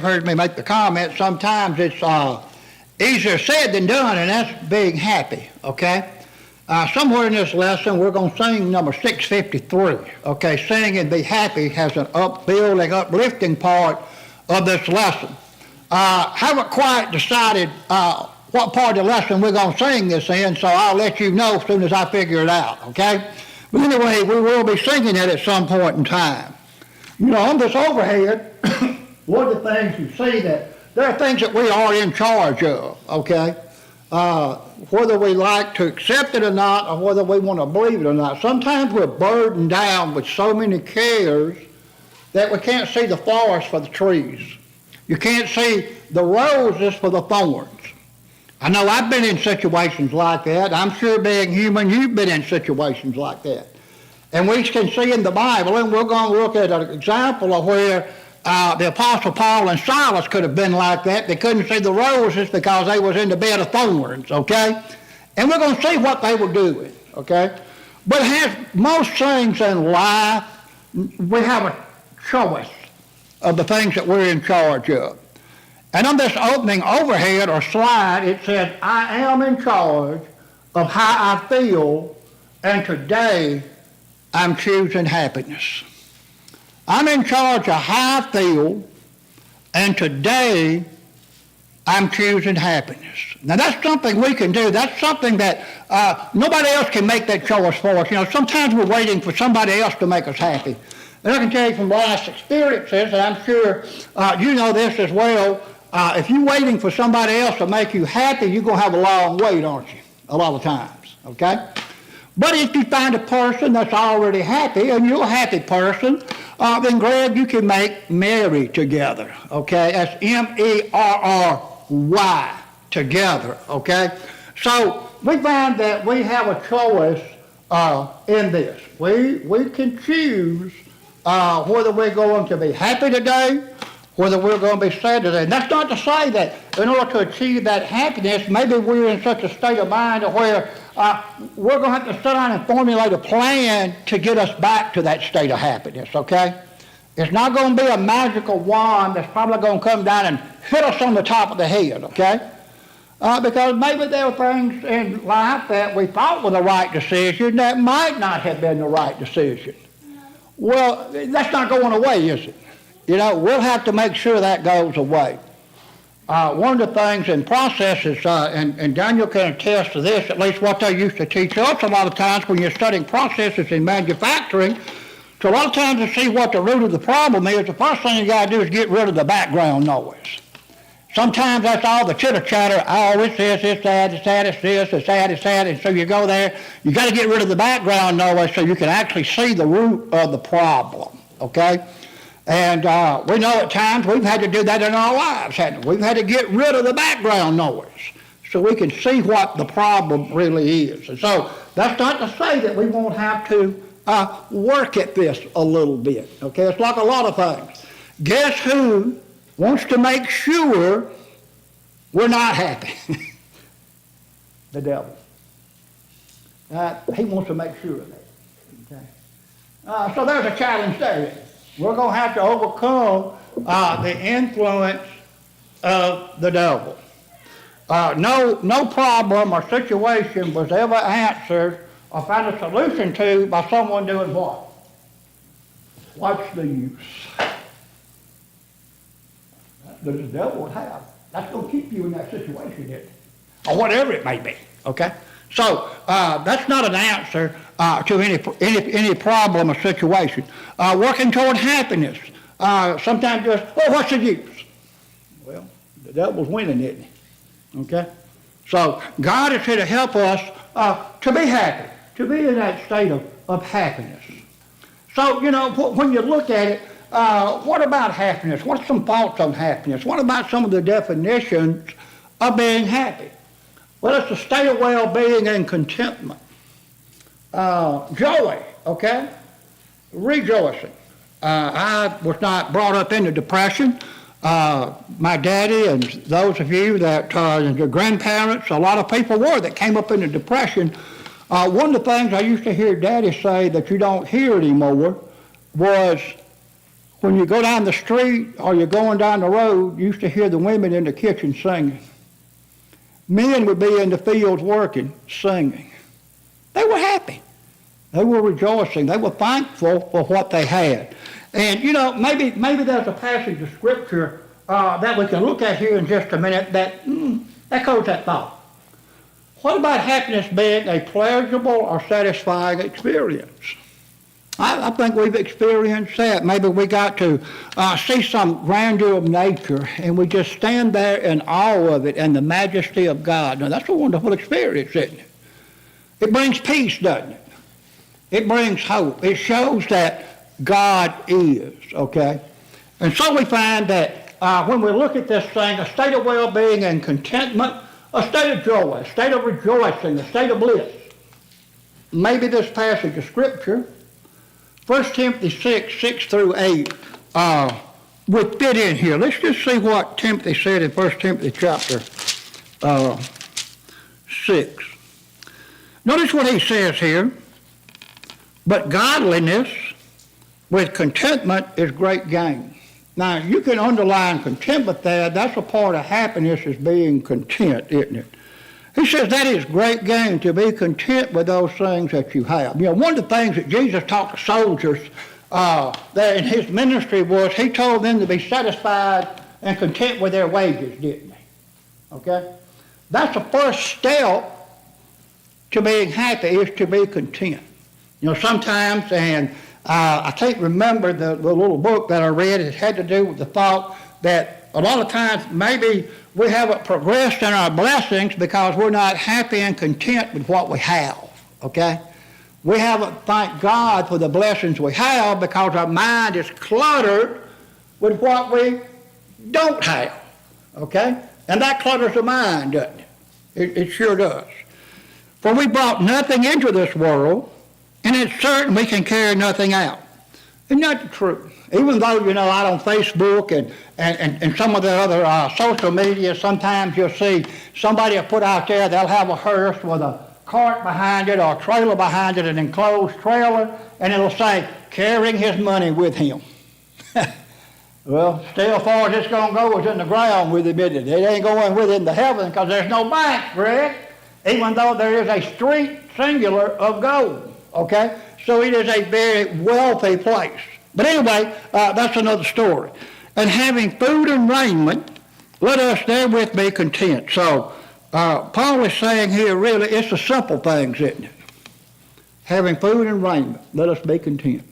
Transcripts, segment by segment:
heard me make the comment, sometimes it's easier said than done, and that's being happy, okay? Somewhere in this lesson, we're going to sing number 653, okay? Sing and be happy has an upbuilding, uplifting part of this lesson. Haven't quite decided what part of the lesson we're going to sing this in, so I'll let you know as soon as I figure it out, okay? But anyway, we will be singing it at some point in time. You know, on this overhead, one of the things you see that there are things that we are in charge of, okay? Whether we like to accept it or not, or whether we want to believe it or not. Sometimes we're burdened down with so many cares that we can't see the forest for the trees. You can't see the roses for the thorns. I know I've been in situations like that. I'm sure being human, you've been in situations like that. And we can see in the Bible, and we're going to look at an example of where the Apostle Paul and Silas could have been like that. They couldn't see the roses because they was in the bed of thorns, okay? And we're going to see what they were doing, okay? But as most things in life, we have a choice of the things that we're in charge of. And on this opening overhead or slide, it says, I am in charge of how I feel, and today I'm choosing happiness. I'm in charge of how I feel, and today I'm choosing happiness. Now that's something we can do. That's something that nobody else can make that choice for us. You know, sometimes we're waiting for somebody else to make us happy. And I can tell you from last experiences, and I'm sure you know this as well, if you're waiting for somebody else to make you happy, you're going to have a long wait, aren't you? A lot of times, okay? But if you find a person that's already happy, and you're a happy person, then Greg, you can make merry together, okay? That's M-E-R-R-Y, together, okay? So we find that we have a choice in this. We can choose whether we're going to be happy today, whether we're going to be sad today. And that's not to say that in order to achieve that happiness, maybe we're in such a state of mind where we're going to have to sit down and formulate a plan to get us back to that state of happiness, okay? It's not going to be a magical wand that's probably going to come down and hit us on the top of the head, okay? Because maybe there are things in life that we thought were the right decision that might not have been the right decision. Well, that's not going away, is it? You know, we'll have to make sure that goes away. One of the things in processes, and Daniel can attest to this, at least what they used to teach us a lot of times when you're studying processes in manufacturing, so a lot of times to see what the root of the problem is, the first thing you got to do is get rid of the background noise. Sometimes that's all the chitter-chatter, oh, it's this, it's that, it's that, it's this, it's that, it's that, and so you go there, you got to get rid of the background noise so you can actually see the root of the problem, okay? And we know at times we've had to do that in our lives, haven't we? We've had to get rid of the background noise so we can see what the problem really is. And so that's not to say that we won't have to work at this a little bit, okay? It's like a lot of things. Guess who wants to make sure we're not happy? The devil. He wants to make sure of that, okay? So there's a challenge there. We're going to have to overcome the influence of the devil. No problem or situation was ever answered or found a solution to by someone doing what? What's the use? That the devil would have. That's going to keep you in that situation, isn't it? Or whatever it may be, okay? So that's not an answer to any problem or situation. Working toward happiness. Sometimes just, oh, what's the use? Well, the devil's winning, isn't he? Okay? So God is here to help us to be happy, to be in that state of happiness. So, you know, when you look at it, what about happiness? What's some thoughts on happiness? What about some of the definitions of being happy? Well, it's a state of well-being and contentment. Joy, okay? Rejoicing. I was not brought up into depression. My daddy and those of you that, your grandparents, a lot of people were that came up into depression. One of the things I used to hear Daddy say that you don't hear anymore was, when you go down the street or you're going down the road, you used to hear the women in the kitchen singing. Men would be in the fields working, singing. They were happy. They were rejoicing. They were thankful for what they had. And, maybe there's a passage of Scripture that we can look at here in just a minute that echoes that thought. What about happiness being a pleasurable or satisfying experience? I think we've experienced that. Maybe we got to see some grandeur of nature and we just stand there in awe of it and the majesty of God. Now, that's a wonderful experience, isn't it? It brings peace, doesn't it? It brings hope. It shows that God is, okay? And so we find that when we look at this thing, a state of well-being and contentment, a state of joy, a state of rejoicing, a state of bliss. Maybe this passage of Scripture, 1 Timothy 6 through 8, would fit in here. Let's just see what Timothy said in 1 Timothy chapter 6. Notice what he says here. But godliness with contentment is great gain. Now, you can underline contentment there. That's a part of happiness, is being content, isn't it? He says that is great gain, to be content with those things that you have. One of the things that Jesus taught the soldiers there in his ministry was he told them to be satisfied and content with their wages, didn't he? Okay? That's the first step to being happy, is to be content. Sometimes, and I can't remember the little book that I read, it had to do with the thought that a lot of times maybe we haven't progressed in our blessings because we're not happy and content with what we have, okay? We haven't thanked God for the blessings we have because our mind is cluttered with what we don't have, okay? And that clutters the mind, doesn't it? It sure does. For we brought nothing into this world, and it's certain we can carry nothing out. Isn't that the truth? Even though, out on Facebook and some of the other social media, sometimes you'll see somebody will put out there, they'll have a hearse with a cart behind it or a trailer behind it, an enclosed trailer, and it'll say, carrying his money with him. Well, still far as it's going to go is in the ground with him, isn't it? It ain't going with it in the heaven because there's no bank, Greg, even though there is a street singular of gold. Okay? So it is a very wealthy place. But anyway, that's another story. And having food and raiment, let us therewith be content. So Paul is saying here, really, it's the simple things, isn't it? Having food and raiment, let us be content.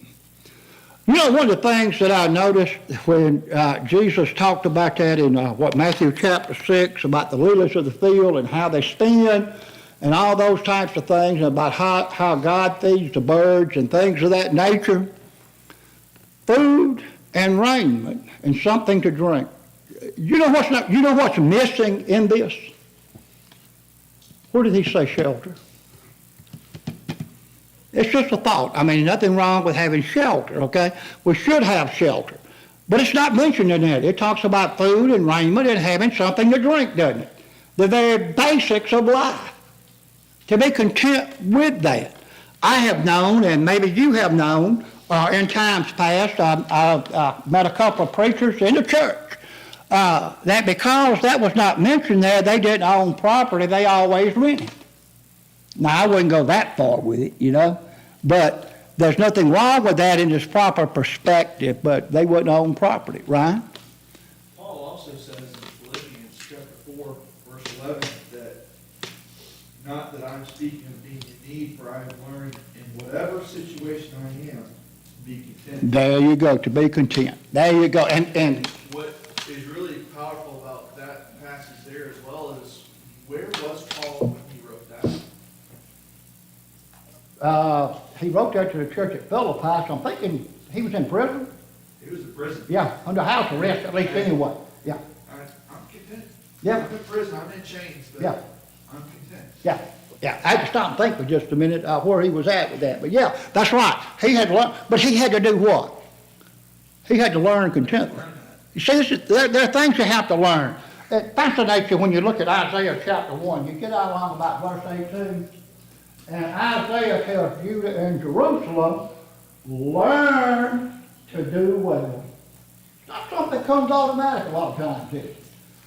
One of the things that I noticed when Jesus talked about that in Matthew chapter 6, about the lilies of the field and how they spin, and all those types of things, and about how God feeds the birds and things of that nature. Food and raiment and something to drink. You know what's missing in this? Where did he say shelter? It's just a thought. I mean, nothing wrong with having shelter, okay? We should have shelter. But it's not mentioned in there. It talks about food and raiment and having something to drink, doesn't it? The very basics of life. To be content with that. I have known, and maybe you have known, in times past, I've met a couple of preachers in the church, that because that was not mentioned there, they didn't own property, they always rented. Now, I wouldn't go that far with it, but there's nothing wrong with that in its proper perspective, but they wouldn't own property, right? Paul also says in Philippians chapter 4, verse 11, not that I'm speaking of being in need, for I have learned in whatever situation I am, to be content. There you go, to be content. There you go. And what is really powerful about that passage there as well is, where was Paul when he wrote that? He wrote that to the church at Philippi, so I'm thinking he was in prison. He was in prison. Yeah, under house arrest at least anyway. Yeah. I'm content. Yeah. I'm in prison, I'm in chains, but Yeah. I'm content. Yeah. I had to stop and think for just a minute where he was at with that. But yeah, that's right. He had to learn, but he had to do what? He had to learn contentment. You see, there are things you have to learn. It fascinates you when you look at Isaiah chapter 1. You get out along about verse 18, and Isaiah tells Judah and Jerusalem, learn to do well. not something that comes automatic a lot of times, is it?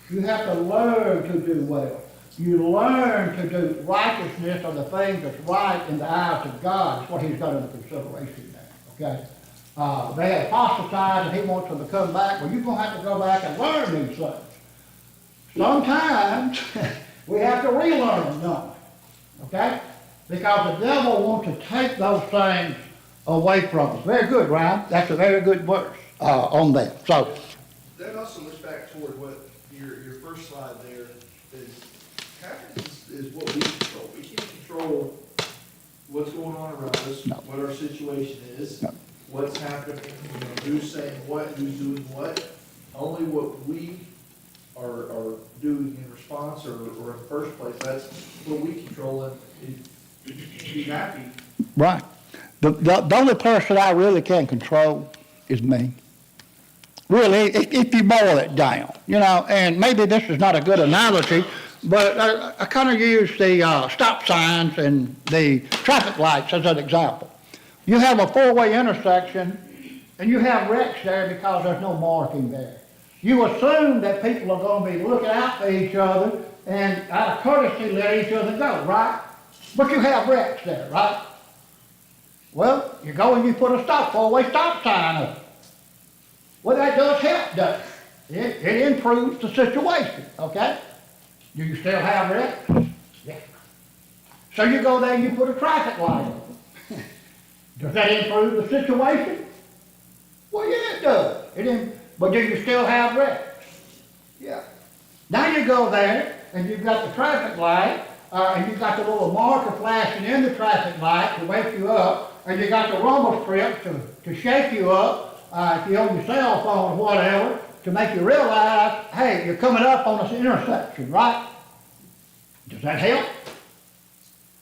You have to learn to do well. You learn to do righteousness or the things that's right in the eyes of God. That's what he's got into consideration there, okay? They have apostatized and he wants them to come back. Well, you're going to have to go back and learn these things. Sometimes we have to relearn them, okay? Because the devil wants to take those things away from us. Very good, Ryan. That's a very good verse on that. So, That also looks back toward what your first slide there is, happiness is what we control. We can't control what's going on around us, No. what our situation is, No. what's happening, who's saying what, who's doing what. Only what we are doing in response or in the first place, that's what we control, and be happy. right. The only person I really can control is me. Really, if you boil it down, you know, and maybe this is not a good analogy, but I kind of use the stop signs and the traffic lights as an example. You have a four-way intersection, and you have wrecks there because there's no marking there. You assume that people are going to be looking out for each other and out of courtesy let each other go, right? But you have wrecks there, right? Well, you go and you put a four-way stop sign up. Well, that does help, doesn't it? It improves the situation, okay? Do you still have wrecks? Yeah. So you go there and you put a traffic light on. Does that improve the situation? Well, yeah, it does. But do you still have wrecks? Yeah. Now you go there and you've got the traffic light, and you've got the little marker flashing in the traffic light to wake you up, and you got the rumble strip to shake you up, if you're on your cell phone or whatever, to make you realize, hey, you're coming up on this intersection, right? Does that help?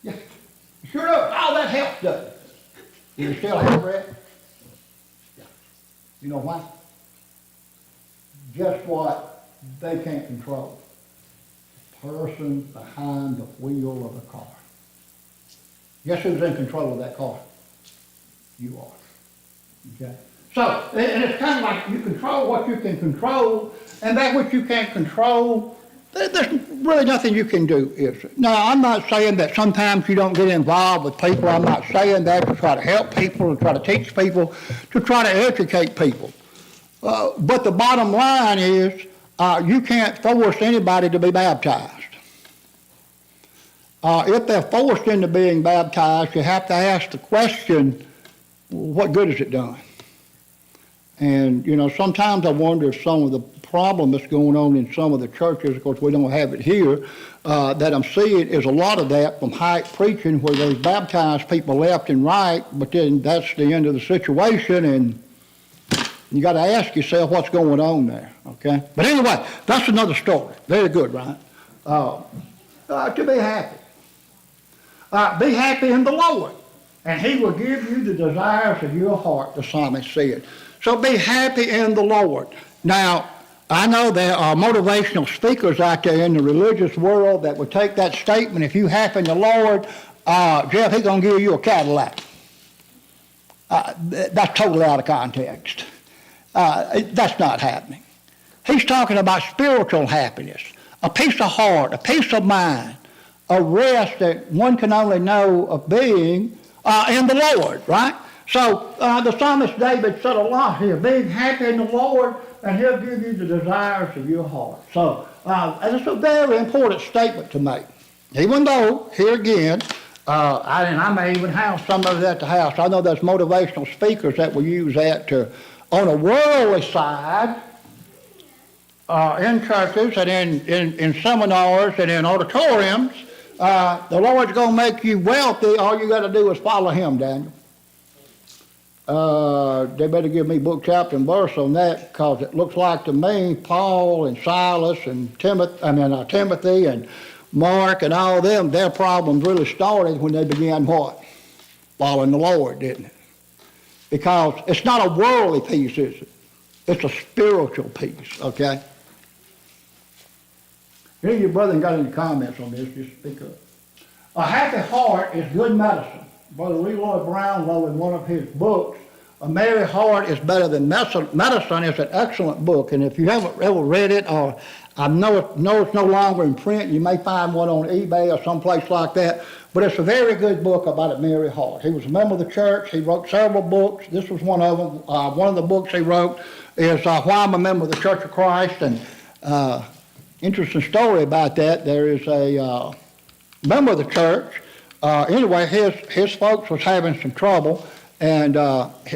Yeah, sure does. All that helps, doesn't it? Do you still have wrecks? Yeah. You know why? Guess what they can't control? The person behind the wheel of the car. Guess who's in control of that car? You are. Okay? So, and it's kind of like you control what you can control, and that which you can't control, there's really nothing you can do, is there? Now, I'm not saying that sometimes you don't get involved with people. I'm not saying that to try to help people, to try to teach people, to try to educate people. But the bottom line is, you can't force anybody to be baptized. If they're forced into being baptized, you have to ask the question, what good has it done? And, you know, sometimes I wonder if some of the problem that's going on in some of the churches, of course we don't have it here, that I'm seeing is a lot of that from hype preaching where they baptize people left and right, but then that's the end of the situation, and you got to ask yourself what's going on there, okay? But anyway, that's another story. Very good, Ryan. To be happy. Be happy in the Lord, and he will give you the desires of your heart, the psalmist said. So be happy in the Lord. Now, I know there are motivational speakers out there in the religious world that would take that statement, if you happy in the Lord, Jeff, he's going to give you a Cadillac. That's totally out of context. That's not happening. He's talking about spiritual happiness, a peace of heart, a peace of mind, a rest that one can only know of being in the Lord, right? So the psalmist David said a lot here, being happy in the Lord, and he'll give you the desires of your heart. So it's a very important statement to make. Even though, here again, I may even have some of it at the house. I know there's motivational speakers that will use that to, on a worldly side, in churches and in seminars and in auditoriums, the Lord's going to make you wealthy. All you got to do is follow him, Daniel. They better give me book, chapter, and verse on that, because it looks like to me Paul and Silas and Timothy and Mark and all of them, their problems really started when they began what? Following the Lord, didn't it? Because it's not a worldly peace, is it? It's a spiritual peace, okay? Any of your brethren got any comments on this? Just speak up. A happy heart is good medicine. Brother Leroy Brownlow, in one of his books, A Merry Heart is Better Than Medicine is an excellent book, and if you haven't ever read it, or I know it's no longer in print, you may find one on eBay or someplace like that, but it's a very good book about a merry heart. He was a member of the church. He wrote several books. This was one of them. One of the books he wrote is Why I'm a Member of the Church of Christ, and interesting story about that. There is a member of the church. Anyway, his folks was having some trouble, and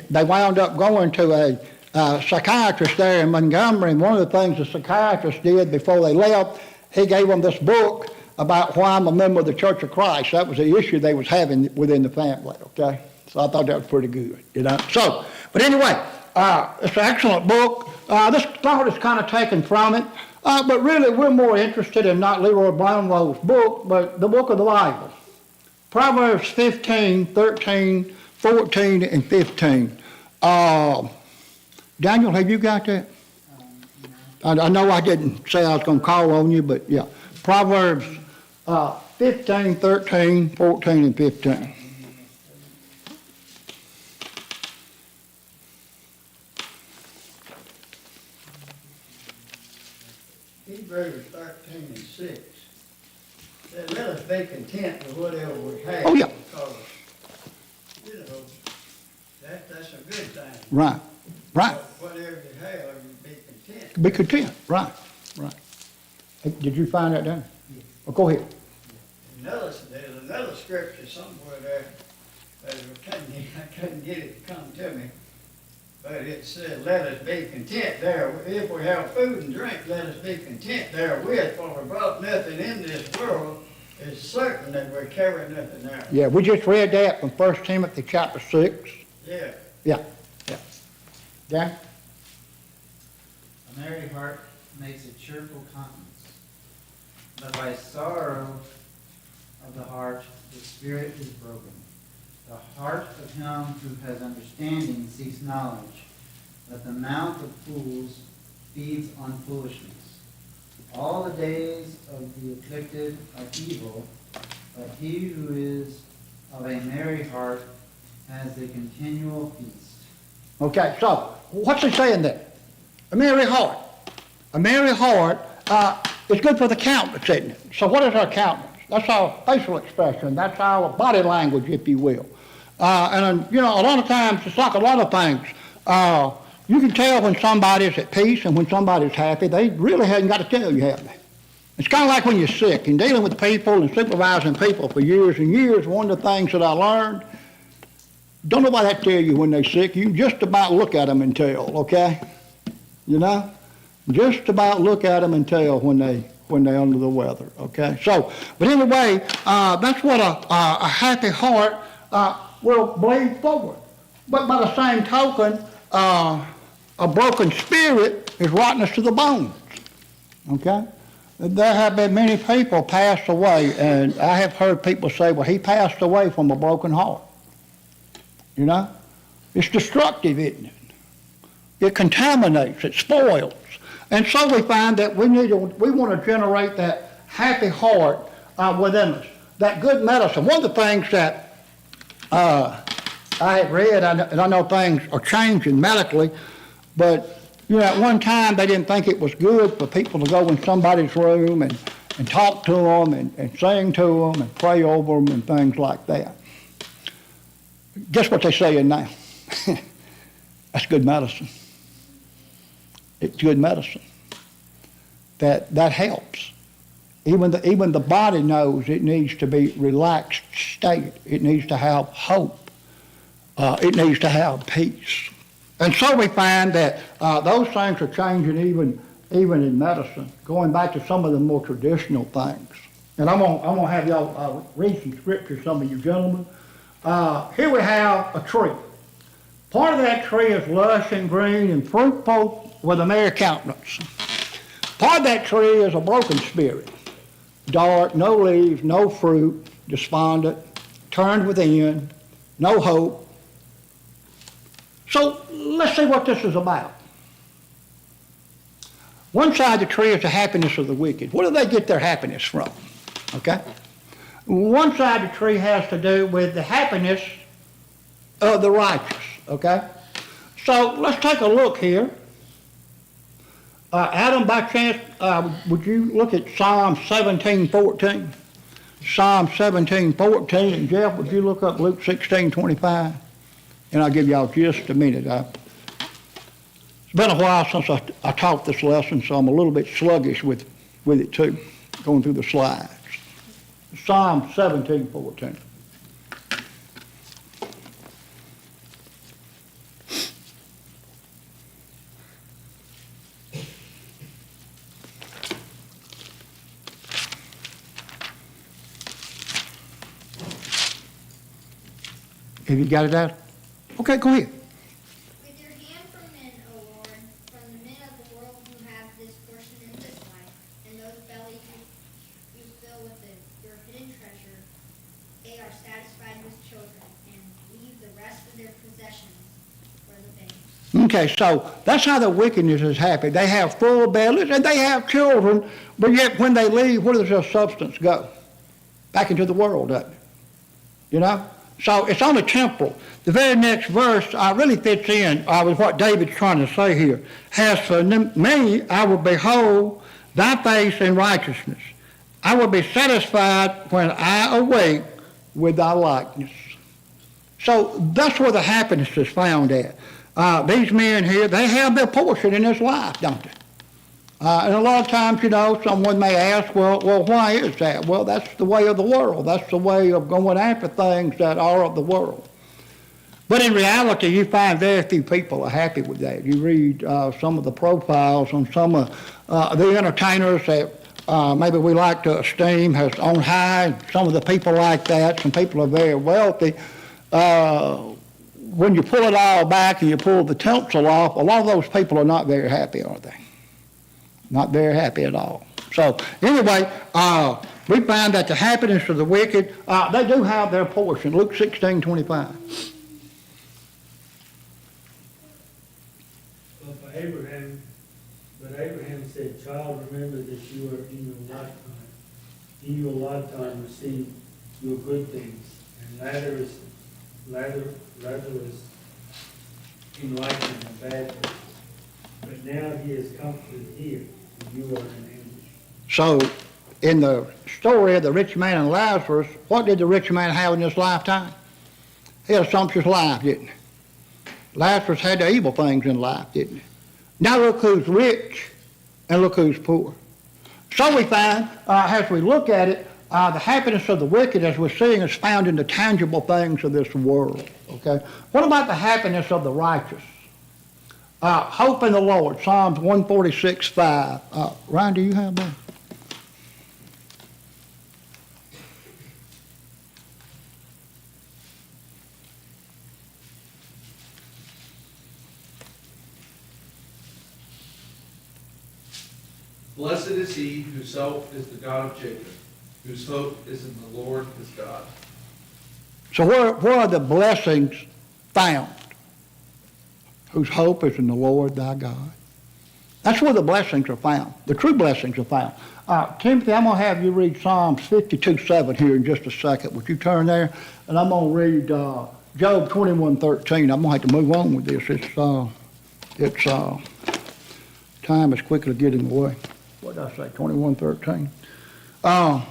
they wound up going to a psychiatrist there in Montgomery, and one of the things the psychiatrist did before they left, he gave them this book about why I'm a member of the Church of Christ. That was the issue they was having within the family, okay? So I thought that was pretty good, you know? So, but anyway, it's an excellent book. This thought is kind of taken from it, but really we're more interested in not Leroy Brownlow's book, but the book of the Bible. Proverbs 15, 13, 14, and 15. Daniel, have you got that? I know I didn't say I was going to call on you, but yeah. Proverbs 15, 13, 14, and 15. Hebrews 13 and 6 said, let us be content with whatever we have. Oh, yeah. Because, you know, that's a good thing. Right, right. Whatever you have, you be content. Be content, right, right. Hey, did you find that down? Yeah. Well, go ahead. There's another scripture somewhere there, but I couldn't get it to come to me. But it said, let us be content there. If we have food and drink, let us be content therewith, for we brought nothing in this world. It's certain that we carry nothing out. Yeah, we just read that from 1 Timothy chapter 6. Yeah. Yeah, yeah. Dan? A merry heart makes a cheerful countenance, but by sorrow of the heart the spirit is broken. The heart of him who has understanding seeks knowledge, but the mouth of fools feeds on foolishness. All the days of the afflicted are evil, but he who is of a merry heart has a continual feast. Okay, so what's he saying there? A merry heart. A merry heart is good for the countenance, isn't it? So what is our countenance? That's our facial expression. That's our body language, if you will. You know, a lot of times, it's like a lot of things. You can tell when somebody's at peace and when somebody's happy. They really haven't got to tell you, have they? It's kind of like when you're sick and dealing with people and supervising people for years and years. One of the things that I learned, don't nobody have to tell you when they're sick. You can just about look at them and tell, okay? You know? Just about look at them and tell when they're under the weather, okay? So, but anyway, that's what a happy heart will bleed forward. But by the same token, a broken spirit is rottenness to the bones, okay? There have been many people passed away, and I have heard people say, well, he passed away from a broken heart. You know? It's destructive, isn't it? It contaminates, it spoils. And so we find that we want to generate that happy heart within us, that good medicine. One of the things that I have read, and I know things are changing medically, but you know, at one time they didn't think it was good for people to go in somebody's room and talk to them and sing to them and pray over them and things like that. Guess what they're saying now? That's good medicine. It's good medicine. That helps. Even the body knows it needs to be relaxed state. It needs to have hope. It needs to have peace. And so we find that those things are changing even in medicine, going back to some of the more traditional things. And I'm gonna have y'all read some scripture, some of you gentlemen. Here we have a tree. Part of that tree is lush and green and fruitful with a merry countenance. Part of that tree is a broken spirit, dark, no leaves, no fruit, despondent, turned within, no hope. So let's see what this is about. One side of the tree is the happiness of the wicked. Where do they get their happiness from? Okay? One side of the tree has to do with the happiness of the righteous. Okay? So let's take a look here. Adam, by chance, would you look at Psalm 17:14? Psalm 17:14, and Jeff, would you look up Luke 16:25? And I'll give y'all just a minute. It's been a while since I taught this lesson, so I'm a little bit sluggish with it too, going through the slides. Psalm 17:14. Have you got it out? Okay, go ahead. With your hand from men, O Lord, from the men of the world who have this portion in this life, and those bellies you fill with your hidden treasure, they are satisfied with children, and leave the rest of their possessions for the babes. Okay, so that's how the wickedness is happy. They have full bellies and they have children, but yet when they leave, where does their substance go? Back into the world, doesn't it? You know? So it's on the temporal. The very next verse really fits in with what David's trying to say here. As for me, I will behold thy face in righteousness. I will be satisfied when I awake with thy likeness. So that's where the happiness is found at. These men here, they have their portion in this life, don't they? And a lot of times, you know, someone may ask, well, why is that? Well, that's the way of the world. That's the way of going after things that are of the world. But in reality, you find very few people are happy with that. You read some of the profiles on some of the entertainers that maybe we like to esteem as on high, some of the people like that. Some people are very wealthy. When you pull it all back and you pull the tinsel off, a lot of those people are not very happy, are they? Not very happy at all. So anyway, we find that the happiness of the wicked, they do have their portion. Luke 16:25. But Abraham said, child, remember that you are in your lifetime receive your good things, and Lazarus in life and bad things. But now he is comforted here, and you are in anguish. So in the story of the rich man and Lazarus, what did the rich man have in his lifetime? He had a sumptuous life, didn't he? Lazarus had the evil things in life, didn't he? Now look who's rich and look who's poor. So we find, as we look at it, the happiness of the wicked, as we're seeing, is found in the tangible things of this world. Okay. What about the happiness of the righteous? Hope in the Lord, Psalms 146:5. Ryan, do you have that? Blessed is he whose help is the God of Jacob, whose hope is in the Lord his God. So where are the blessings found? Whose hope is in the Lord thy God. That's where the blessings are found. The true blessings are found. Timothy, I'm going to have you read Psalms 52:7 here in just a second. Would you turn there? And I'm going to read Job 21:13. I'm going to have to move on with this. It's time is quickly getting away. What did I say? 21:13. I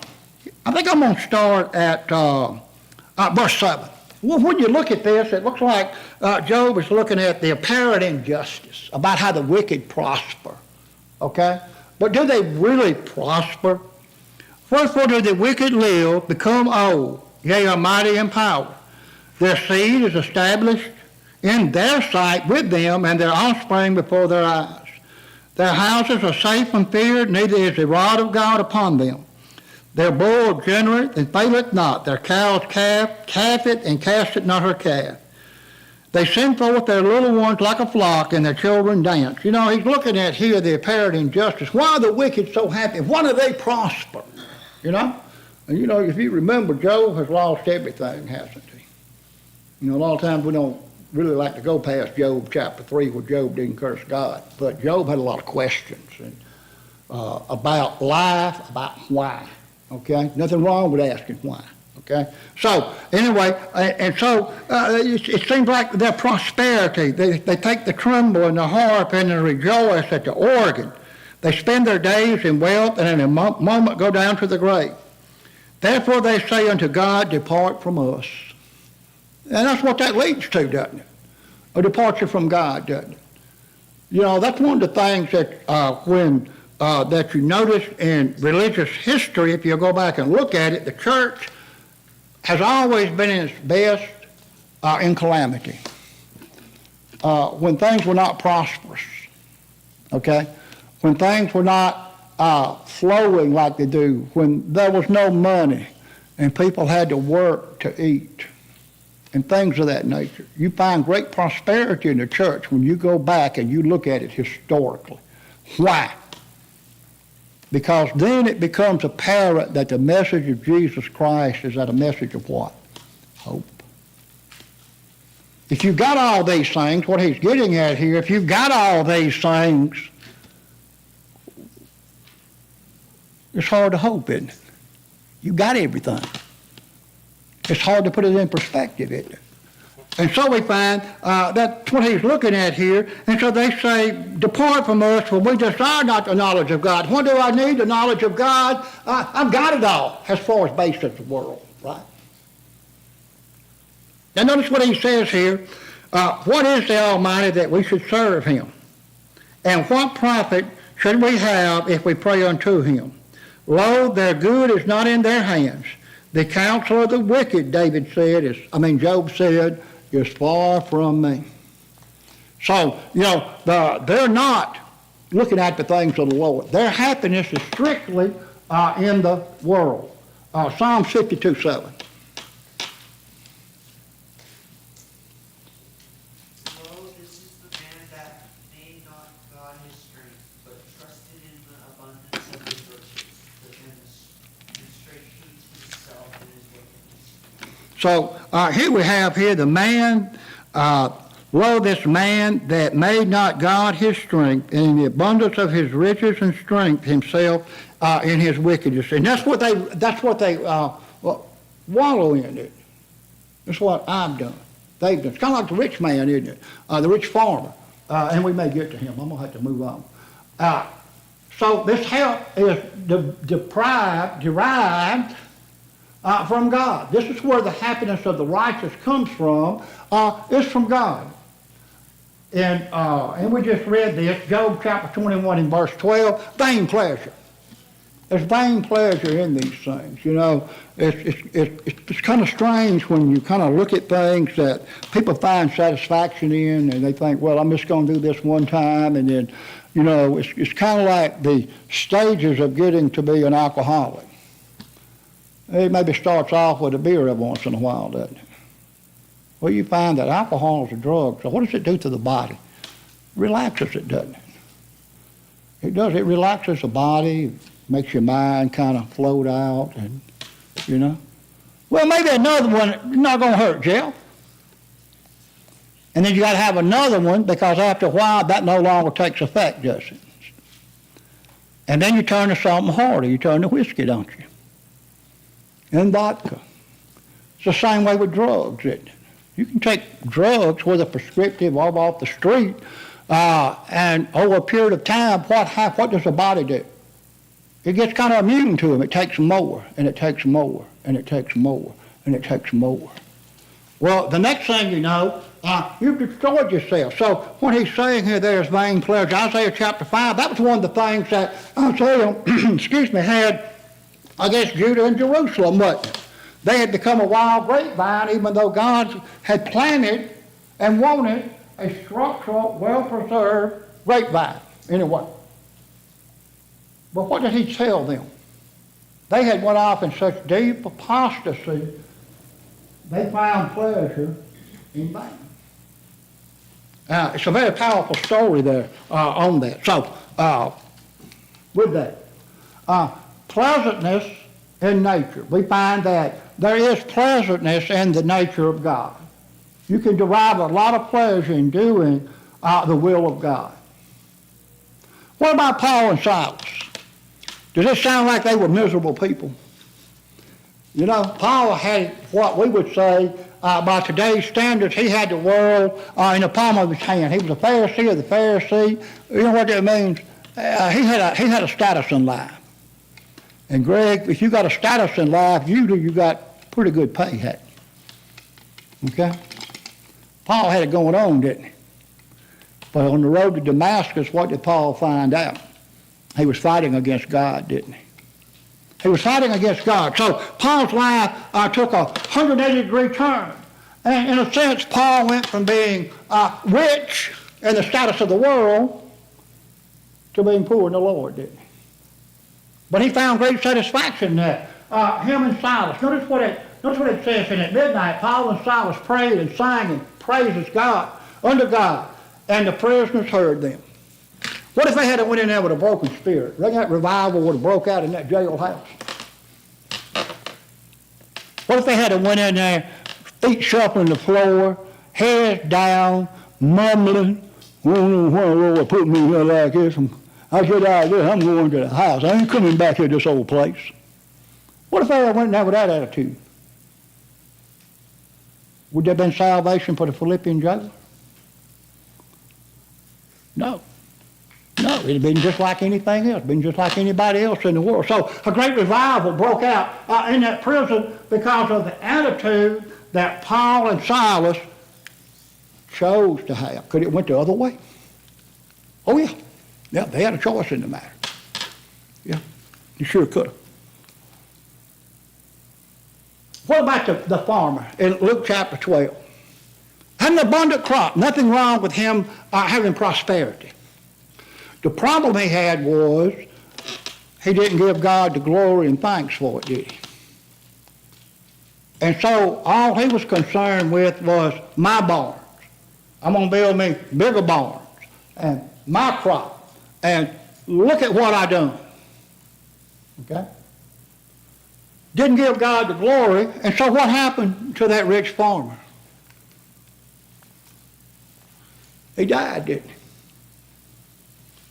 think I'm going to start at verse 7. Well, when you look at this, it looks like Job is looking at the apparent injustice, about how the wicked prosper, okay? But do they really prosper? Wherefore do the wicked live, become old, yea, are mighty in power. Their seed is established in their sight with them, and their offspring before their eyes. Their houses are safe from fear, neither is the rod of God upon them. Their bull generate and faileth not. Their cows calfeth and casteth not her calf. They send forth their little ones like a flock, and their children dance. You know, he's looking at here the apparent injustice. Why are the wicked so happy? Why do they prosper? You know? And you know, if you remember, Job has lost everything, hasn't he? You know, a lot of times we don't really like to go past Job chapter 3 where Job didn't curse God. But Job had a lot of questions about life, about why. Okay? Nothing wrong with asking why. Okay? So, anyway, and so it seems like their prosperity, they take the tremble and the harp and the rejoice at the organ. They spend their days in wealth and in a moment go down to the grave. Therefore they say unto God, depart from us. And that's what that leads to, doesn't it? A departure from God, doesn't it? You know, that's one of the things that that you notice in religious history, if you go back and look at it, the church has always been in its best in calamity. When things were not prosperous, okay? When things were not flowing like they do, when there was no money and people had to work to eat and things of that nature. You find great prosperity in the church when you go back and you look at it historically. Why? Because then it becomes apparent that the message of Jesus Christ is that a message of what? Hope. If you've got all these things, what he's getting at here, if you've got all these things, it's hard to hope, isn't it? You've got everything. It's hard to put it in perspective, isn't it? And so we find that's what he's looking at here. And so they say, depart from us, for we desire not the knowledge of God. When do I need the knowledge of God? I've got it all as far as based on the world, right? Now notice what he says here. What is the Almighty that we should serve him? And what profit should we have if we pray unto him? Lo, their good is not in their hands. The counsel of the wicked, Job said, is far from me. So, you know, they're not looking at the things of the Lord. Their happiness is strictly in the world. Psalm 52:7. Lo, this is the man that made not God his strength, but trusted in the abundance of his riches, and strengthened himself in his wickedness. So here we have the man, lo, this man that made not God his strength, and in the abundance of his riches and strength himself in his wickedness. And that's what they wallow in it. That's what I've done. They've done. It's kind of like the rich man, isn't it? The rich farmer. And we may get to him. I'm going to have to move on. So this help is derived from God. This is where the happiness of the righteous comes from. It's from God. And we just read this, Job chapter 21 and verse 12, vain pleasure. There's vain pleasure in these things. You know, it's kind of strange when you kind of look at things that people find satisfaction in, and they think, well, I'm just going to do this one time, and then, you know, it's kind of like the stages of getting to be an alcoholic. It maybe starts off with a beer every once in a while, doesn't it? Well, you find that alcohol is a drug, so what does it do to the body? Relaxes it, doesn't it? It does. It relaxes the body, makes your mind kind of float out, and, you know. Well, maybe another one not going to hurt, Jeff. And then you got to have another one because after a while that no longer takes effect, does it? And then you turn to something harder. You turn to whiskey, don't you? And vodka. It's the same way with drugs, isn't it? You can take drugs with a prescriptive off the street, and over a period of time, what does the body do? It gets kind of immune to them. It takes more, and it takes more, and it takes more, and it takes more. Well, the next thing you know, you've destroyed yourself. So what he's saying here, there's vain pleasure. Isaiah chapter 5, that was one of the things that Isaiah, had against Judah and Jerusalem, wasn't it? They had become a wild grapevine, even though God had planted and wanted a structural, well-preserved grapevine. Anyway. But what did he tell them? They had went off in such deep apostasy, they found pleasure in vain. It's a very powerful story there on that. So, with that, pleasantness in nature. We find that there is pleasantness in the nature of God. You can derive a lot of pleasure in doing the will of God. What about Paul and Silas? Does it sound like they were miserable people? You know, Paul had what we would say, by today's standards, he had the world in the palm of his hand. He was a Pharisee of the Pharisee. You know what that means? He had a status in life. And Greg, if you got a status in life, usually you got pretty good pay, had okay? Paul had it going on, didn't he? But on the road to Damascus, what did Paul find out? He was fighting against God, didn't he? He was fighting against God. So Paul's life took a 180-degree turn. And in a sense, Paul went from being rich in the status of the world to being poor in the Lord, didn't he? But he found great satisfaction in that. Him and Silas. Notice what it says in at midnight. Paul and Silas prayed and sang and praises God, unto God, and the prisoners heard them. What if they had went in there with a broken spirit? That revival would have broke out in that jailhouse. What if they had went in there, feet shuffling the floor, heads down, mumbling, I don't know why the Lord put me here like this. I get out of this, I'm going to the house. I ain't coming back to this old place. What if they had went in there with that attitude? Would there have been salvation for the Philippian jailer? No. No, it'd been just like anything else, been just like anybody else in the world. So a great revival broke out in that prison because of the attitude that Paul and Silas chose to have. Could it went the other way? Oh yeah. Yeah, they had a choice in the matter. Yeah, you sure could have. What about the farmer in Luke chapter 12? Had an abundant crop, nothing wrong with him having prosperity. The problem he had was he didn't give God the glory and thanks for it, did he? And so all he was concerned with was my barns. I'm going to build me bigger barns and my crop. And look at what I done. Okay? Didn't give God the glory. And so what happened to that rich farmer? He died, didn't he?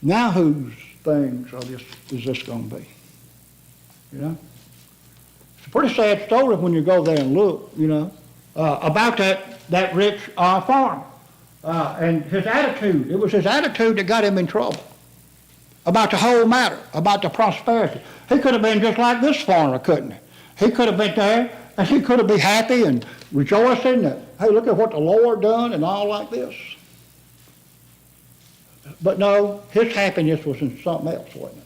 Now whose things is this going to be? You know? It's a pretty sad story when you go there and look, you know, about that rich farmer. And his attitude. It was his attitude that got him in trouble. About the whole matter, about the prosperity. He could have been just like this farmer, couldn't he? He could have been there, and he could have been happy and rejoicing that, hey, look at what the Lord done and all like this. But no, his happiness was in something else, wasn't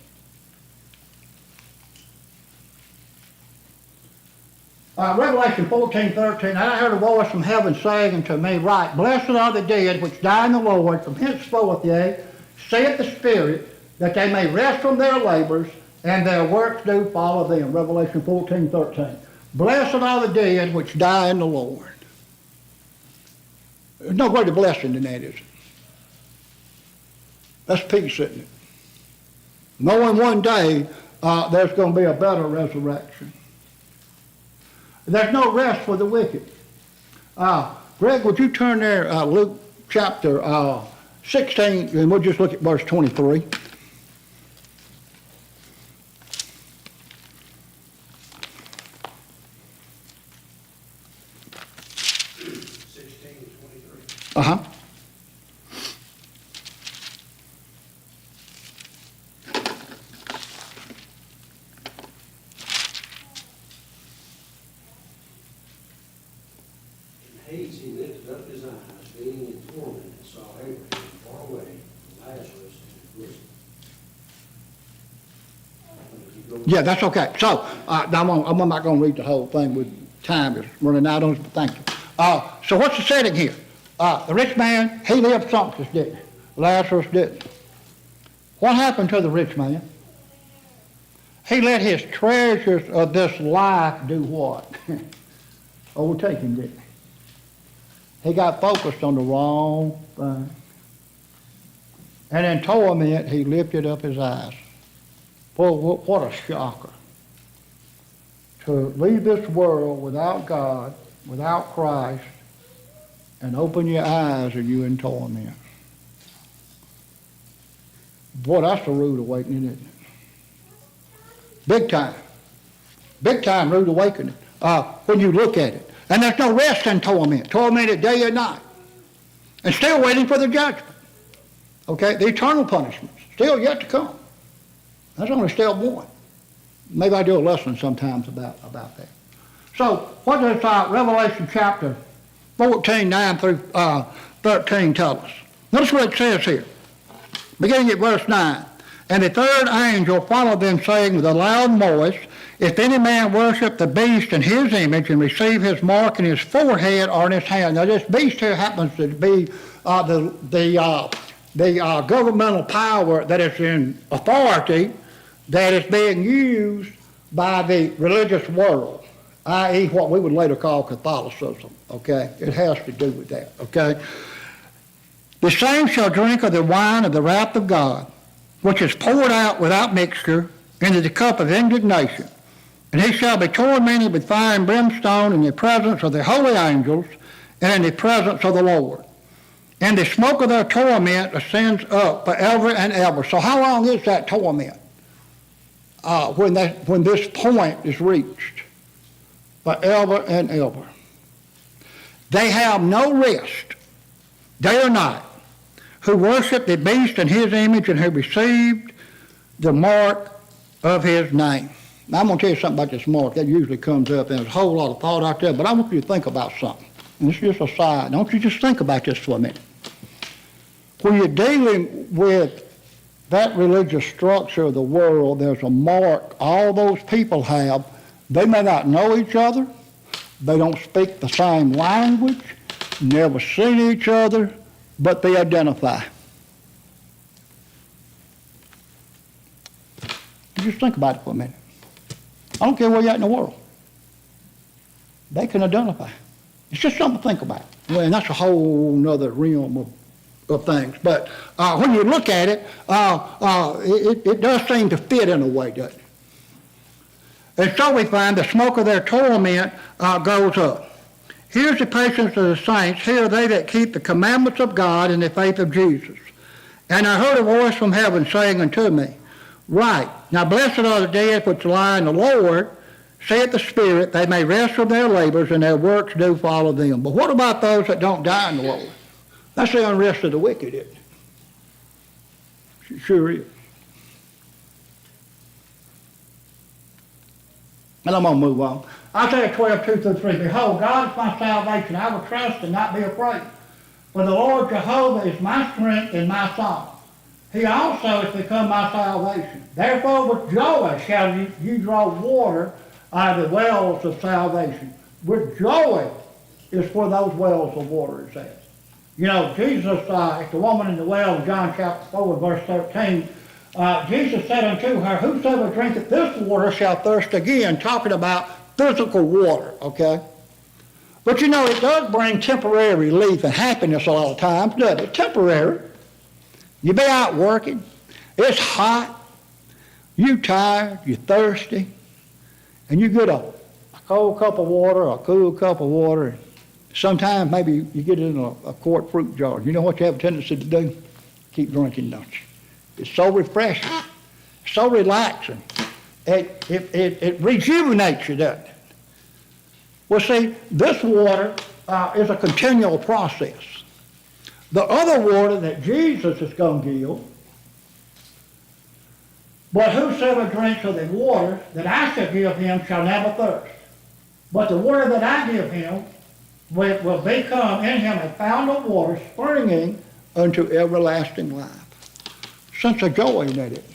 it? Revelation 14:13, I heard a voice from heaven saying unto me, Write, blessed are the dead which die in the Lord from henceforth, yea, saith the Spirit, that they may rest from their labors, and their works do follow them. Revelation 14:13. Blessed are the dead which die in the Lord. There's no greater blessing than that, is it? That's peace, isn't it? Knowing one day there's going to be a better resurrection. There's no rest for the wicked. Greg, would you turn there, Luke chapter 16, and we'll just look at verse 23. Uh-huh. Hades he lifted up his eyes, being in torment, and saw Abraham far away, and Lazarus in his bosom. Yeah, that's okay. So, I'm not going to read the whole thing with time is running out on us, but thank you. So what's the setting here? The rich man, he lived sumptuous, didn't he? Lazarus didn't. What happened to the rich man? He let his treasures of this life do what? Overtake him, didn't he? He got focused on the wrong thing. And in torment, he lifted up his eyes. Boy, what a shocker. To leave this world without God, without Christ, and open your eyes and you're in torment. Boy, that's a rude awakening, isn't it? Big time. Big time rude awakening. when you look at it. And there's no rest in torment, tormented day and night. And still waiting for the judgment. Okay, the eternal punishments, still yet to come. That's only step one. Maybe I do a lesson sometimes about that. So what does Revelation chapter 14, 9 through 13 tell us? Notice what it says here, beginning at verse 9. And the third angel followed them, saying with a loud voice, if any man worship the beast in his image and receive his mark in his forehead or in his hand. Now this beast here happens to be the governmental power that is in authority that is being used by the religious world, i.e. what we would later call Catholicism, okay? It has to do with that, okay? The same shall drink of the wine of the wrath of God, which is poured out without mixture into the cup of indignation. And he shall be tormented with fire and brimstone in the presence of the holy angels and in the presence of the Lord. And the smoke of their torment ascends up forever and ever. So how long is that torment when this point is reached? Forever and ever. They have no rest, day or night, who worship the beast in his image and who received the mark of his name. Now, I'm going to tell you something about this mark. That usually comes up, and there's a whole lot of thought out there, but I want you to think about something. And this is just a side. Don't you just think about this for a minute. When you're dealing with that religious structure of the world, there's a mark all those people have. They may not know each other. They don't speak the same language, never seen each other, but they identify. You just think about it for a minute. I don't care where you're at in the world. They can identify. It's just something to think about. Well, and that's a whole nother realm of things. But when you look at it, it does seem to fit in a way, doesn't it? And so we find the smoke of their torment goes up. Here's the patience of the saints. Here are they that keep the commandments of God and the faith of Jesus. And I heard a voice from heaven saying unto me, Right, now blessed are the dead which lie in the Lord, saith the Spirit, they may rest from their labors and their works do follow them. But what about those that don't die in the Lord? That's the unrest of the wicked, isn't it? It sure is. And I'm going to move on. Isaiah 12, 2 through 3. Behold, God is my salvation. I will trust and not be afraid. For the Lord Jehovah is my strength and my song. He also has become my salvation. Therefore with joy shall you draw water out of the wells of salvation. With joy is for those wells of water, it says. You know, Jesus, the woman in the well in John chapter 4, verse 13, Jesus said unto her, Whosoever drinketh this water shall thirst again, talking about physical water, okay? But you know, it does bring temporary relief and happiness a lot of times, doesn't it? Temporary. You be out working, it's hot, you tired, you're thirsty, and you get a cold cup of water or a cool cup of water. Sometimes maybe you get it in a quart fruit jar. You know what you have a tendency to do? Keep drinking, don't you? It's so refreshing, so relaxing. It rejuvenates you, doesn't it? Well, see, this water is a continual process. The other water that Jesus is going to give, but whosoever drinks of the water that I shall give him shall never thirst. But the water that I give him will become in him a fount of water springing unto everlasting life. Sense of joy in that, isn't it?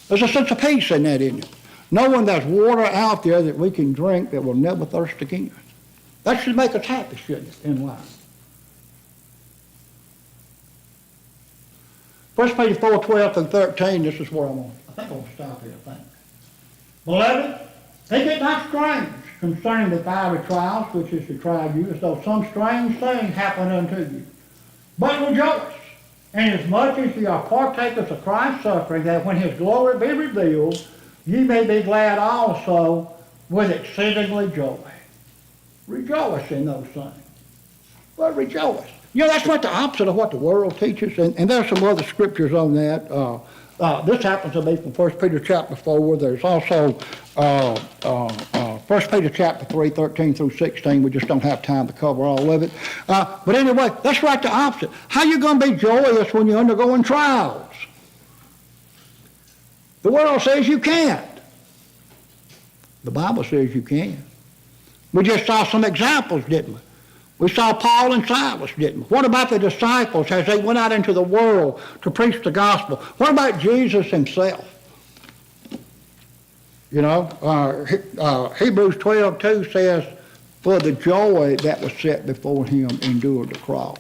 There's a sense of peace in that, isn't it? Knowing there's water out there that we can drink that will never thirst again. That should make us happy, shouldn't it, in life? 1 Peter 4, 12 through 13, this is where I think I'm going to stop here, I think. Beloved, think it not strange concerning the fiery trials which is to try you, as though some strange thing happened unto you. But rejoice, inasmuch as ye are partakers of Christ's suffering, that when his glory be revealed, ye may be glad also with exceedingly joy. Rejoice in those things. But rejoice. You know, that's what the opposite of what the world teaches, and there's some other scriptures on that. This happens to be from 1 Peter chapter 4. There's also 2 1 Peter chapter 3, 13 through 16. We just don't have time to cover all of it. But anyway, that's right the opposite. How you going to be joyous when you're undergoing trials? The world says you can't. The Bible says you can. We just saw some examples, didn't we? We saw Paul and Silas, didn't we? What about the disciples as they went out into the world to preach the gospel? What about Jesus himself? You know, Hebrews 12:2 says, for the joy that was set before him endured the cross.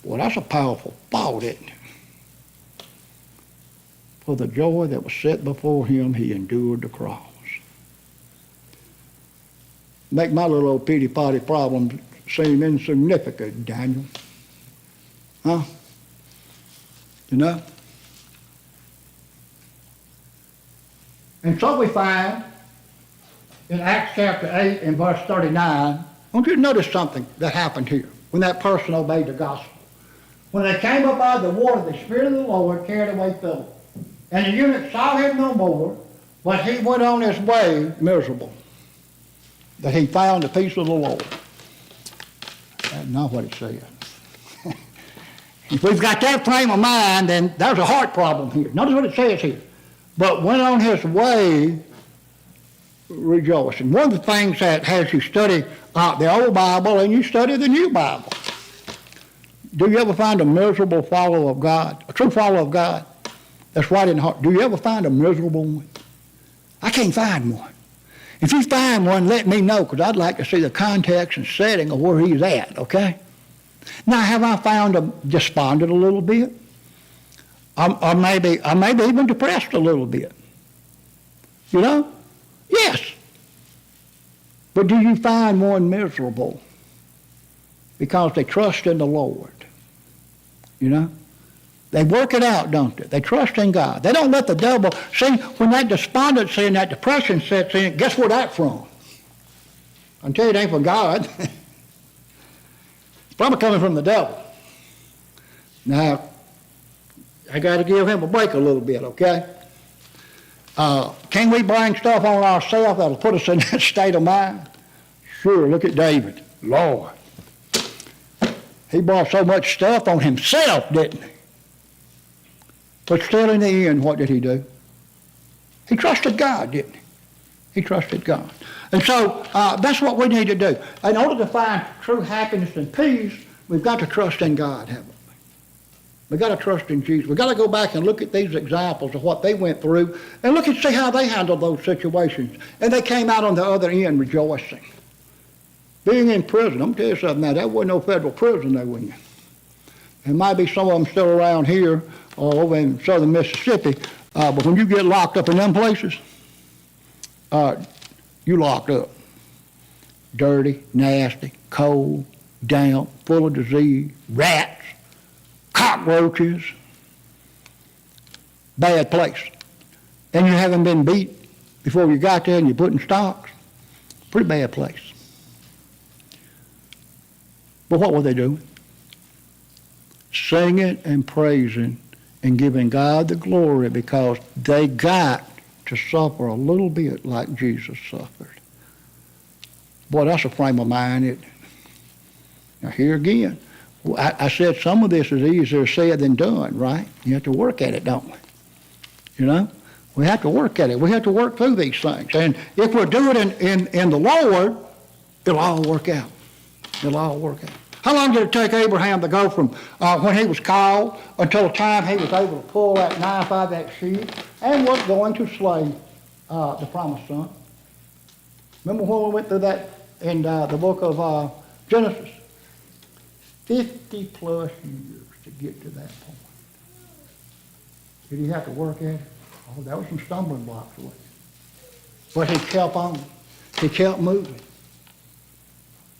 Well, that's a powerful thought, isn't it? For the joy that was set before him, he endured the cross. Make my little old pity-potty problem seem insignificant, Daniel. Huh? You know? And so we find in Acts chapter 8 and verse 39, I want you to notice something that happened here when that person obeyed the gospel. When they came up out of the water, the Spirit of the Lord carried away Philip. And the eunuch saw him no more, but he went on his way miserable, that he found the peace of the Lord. That's not what it said. If we've got that frame of mind, then there's a heart problem here. Notice what it says here. But went on his way rejoicing. One of the things that as you study the old Bible and you study the new Bible, do you ever find a miserable follower of God, a true follower of God that's right in the heart? Do you ever find a miserable one? I can't find one. If you find one, let me know, because I'd like to see the context and setting of where he's at, okay? Now, have I found him despondent a little bit? Or maybe even depressed a little bit? You know? Yes. But do you find one miserable because they trust in the Lord? You know? They work it out, don't they? They trust in God. They don't let the devil... See, when that despondency and that depression sets in, guess where that's from? I tell you it ain't from God. It's probably coming from the devil. Now, I got to give him a break a little bit, okay? Can we bring stuff on ourselves that'll put us in that state of mind? Sure, look at David. Lord. He brought so much stuff on himself, didn't he? But still in the end, what did he do? He trusted God, didn't he? He trusted God. And so that's what we need to do. In order to find true happiness and peace, we've got to trust in God, haven't we? We've got to trust in Jesus. We've got to go back and look at these examples of what they went through and look and see how they handled those situations. And they came out on the other end rejoicing. Being in prison, I'm going to tell you something now, that wasn't no federal prison there, wasn't it? There might be some of them still around here or over in southern Mississippi, but when you get locked up in them places, you locked up. Dirty, nasty, cold, damp, full of disease, rats, cockroaches, bad place. And you haven't been beat before you got there and you're put in stocks. Pretty bad place. But what were they doing? Singing and praising and giving God the glory because they got to suffer a little bit like Jesus suffered. Boy, that's a frame of mind, isn't it? Now here again, I said some of this is easier said than done, right? You have to work at it, don't we? You know? We have to work at it. We have to work through these things. And if we're doing it in the Lord, it'll all work out. It'll all work out. How long did it take Abraham to go from when he was called until the time he was able to pull that knife out of that sheath and was going to slay the promised son? Remember when we went through that in the book of Genesis? 50 plus years to get to that point. Did he have to work at it? Oh, that was some stumbling blocks with it. But he kept on. He kept moving.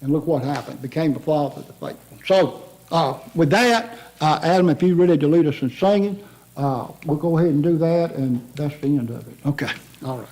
And look what happened. Became the father of the faithful. So with that, Adam, if you're ready to lead us in singing, we'll go ahead and do that, and that's the end of it. Okay. All right.